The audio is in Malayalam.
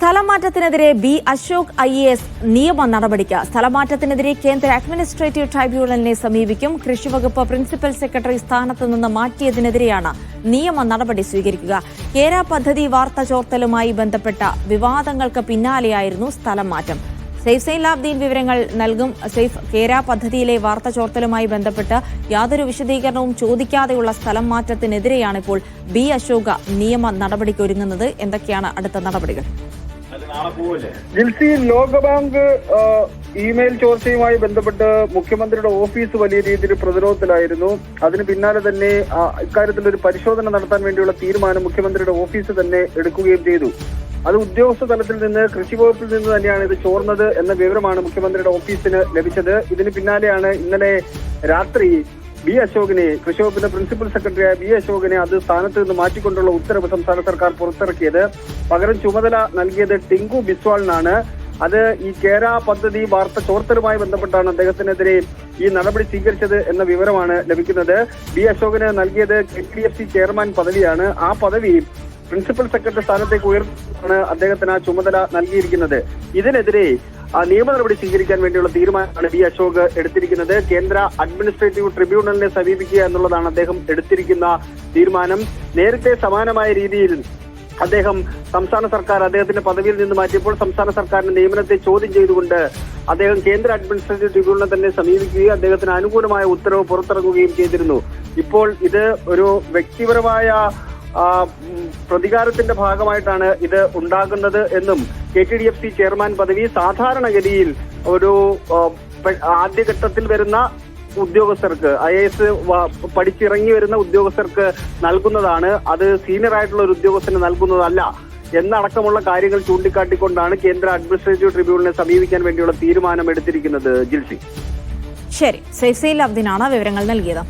സ്ഥലമാറ്റത്തിനെതിരെ ബി അശോക് IAS നിയമ നടപടിക്ക്. സ്ഥലമാറ്റത്തിനെതിരെ കേന്ദ്ര അഡ്മിനിസ്ട്രേറ്റീവ് ട്രൈബ്യൂണലിനെ സമീപിക്കും. കൃഷിവകുപ്പ് പ്രിൻസിപ്പൽ സെക്രട്ടറി സ്ഥാനത്ത് നിന്ന് മാറ്റിയതിനെതിരെയാണ് നിയമ നടപടി സ്വീകരിക്കുക. കേര പദ്ധതി വാർത്ത ചോർത്തലുമായി ബന്ധപ്പെട്ട വിവാദങ്ങൾക്ക് പിന്നാലെയായിരുന്നു സ്ഥലം മാറ്റം. സെയ്ഫ് സൈൻലാബ്ദീൻ വിവരങ്ങൾ നൽകും. സെയ്ഫ്, കേര പദ്ധതിയിലെ വാർത്ത ചോർത്തലുമായി ബന്ധപ്പെട്ട് യാതൊരു വിശദീകരണവും ചോദിക്കാതെയുള്ള സ്ഥലം മാറ്റത്തിനെതിരെയാണ് ഇപ്പോൾ ബി അശോക നിയമ നടപടിക്കൊരുങ്ങുന്നത്. എന്തൊക്കെയാണ് അടുത്ത നടപടികൾ? ജിൽസി, ലോകബാങ്ക് ഇമെയിൽ ചോർച്ചയുമായി ബന്ധപ്പെട്ട് മുഖ്യമന്ത്രിയുടെ ഓഫീസ് വലിയ രീതിയിൽ പ്രതിരോധത്തിലായിരുന്നു. അതിന് പിന്നാലെ തന്നെ ഇക്കാര്യത്തിൽ ഒരു പരിശോധന നടത്താൻ വേണ്ടിയുള്ള തീരുമാനം മുഖ്യമന്ത്രിയുടെ ഓഫീസ് തന്നെ എടുക്കുകയും ചെയ്തു. അത് ഉദ്യോഗസ്ഥ തലത്തിൽ നിന്ന്, കൃഷി വകുപ്പിൽ നിന്ന് തന്നെയാണ് ഇത് ചോർന്നത് എന്ന വിവരമാണ് മുഖ്യമന്ത്രിയുടെ ഓഫീസിന് ലഭിച്ചത്. ഇതിന് പിന്നാലെയാണ് ഇന്നലെ രാത്രി ബി അശോകിനെ, കൃഷി വകുപ്പിന്റെ പ്രിൻസിപ്പൽ സെക്രട്ടറിയായ ബി അശോകിനെ അത് സ്ഥാനത്ത് നിന്ന് മാറ്റിക്കൊണ്ടുള്ള ഉത്തരവ് സംസ്ഥാന സർക്കാർ പുറത്തിറക്കിയത്. പകരം ചുമതല നൽകിയത് ടിങ്കു ബിസ്വാളിനാണ്. അത് ഈ കേര പദ്ധതി വാർത്ത ചോർത്തലുമായി ബന്ധപ്പെട്ടാണ് അദ്ദേഹത്തിനെതിരെ ഈ നടപടി സ്വീകരിച്ചത് എന്ന വിവരമാണ് ലഭിക്കുന്നത്. ബി അശോകിന് നൽകിയത് KTDFC ചെയർമാൻ പദവിയാണ്. ആ പദവി പ്രിൻസിപ്പൽ സെക്രട്ടറി സ്ഥാനത്തേക്ക് ഉയർത്താനാണ് അദ്ദേഹത്തിന് ആ ചുമതല നൽകിയിരിക്കുന്നത്. ഇതിനെതിരെ നിയമ നടപടി സ്വീകരിക്കാൻ വേണ്ടിയുള്ള തീരുമാനമാണ് ബി അശോക് എടുത്തിരിക്കുന്നത്. കേന്ദ്ര അഡ്മിനിസ്ട്രേറ്റീവ് ട്രിബ്യൂണലിനെ സമീപിക്കുക എന്നുള്ളതാണ് അദ്ദേഹം എടുത്തിരിക്കുന്ന തീരുമാനം. നേരത്തെ സമാനമായ രീതിയിൽ അദ്ദേഹം സംസ്ഥാന സർക്കാർ അദ്ദേഹത്തിന്റെ പദവിയിൽ നിന്ന് മാറ്റിയപ്പോൾ സംസ്ഥാന സർക്കാരിന്റെ നിയമനത്തെ ചോദ്യം ചെയ്തുകൊണ്ട് അദ്ദേഹം കേന്ദ്ര അഡ്മിനിസ്ട്രേറ്റീവ് ട്രിബ്യൂണലിനെ തന്നെ സമീപിക്കുകയും അദ്ദേഹത്തിന് അനുകൂലമായ ഉത്തരവ് പുറത്തിറങ്ങുകയും ചെയ്തിരുന്നു. ഇപ്പോൾ ഇത് ഒരു വ്യക്തിപരമായ പ്രതികാരത്തിന്റെ ഭാഗമായിട്ടാണ് ഇത് ഉണ്ടാകുന്നത് എന്നും KTDFC ചെയർമാൻ പദവി സാധാരണഗതിയിൽ ഒരു ആദ്യഘട്ടത്തിൽ വരുന്ന ഉദ്യോഗസ്ഥർക്ക്, IAS പഠിച്ചിറങ്ങി വരുന്ന ഉദ്യോഗസ്ഥർക്ക് നൽകുന്നതാണ്. അത് സീനിയർ ആയിട്ടുള്ള ഒരു ഉദ്യോഗസ്ഥന് നൽകുന്നതല്ല എന്നടക്കമുള്ള കാര്യങ്ങൾ ചൂണ്ടിക്കാട്ടിക്കൊണ്ടാണ് കേന്ദ്ര അഡ്മിനിസ്ട്രേറ്റീവ് ട്രിബ്യൂണലിനെ സമീപിക്കാൻ വേണ്ടിയുള്ള തീരുമാനം എടുത്തിരിക്കുന്നത്. ജിൽസി, ശരി. സെയ്ഫ് സൈൻലാബ്ദീനാണ് വിവരങ്ങൾ നൽകിയത്.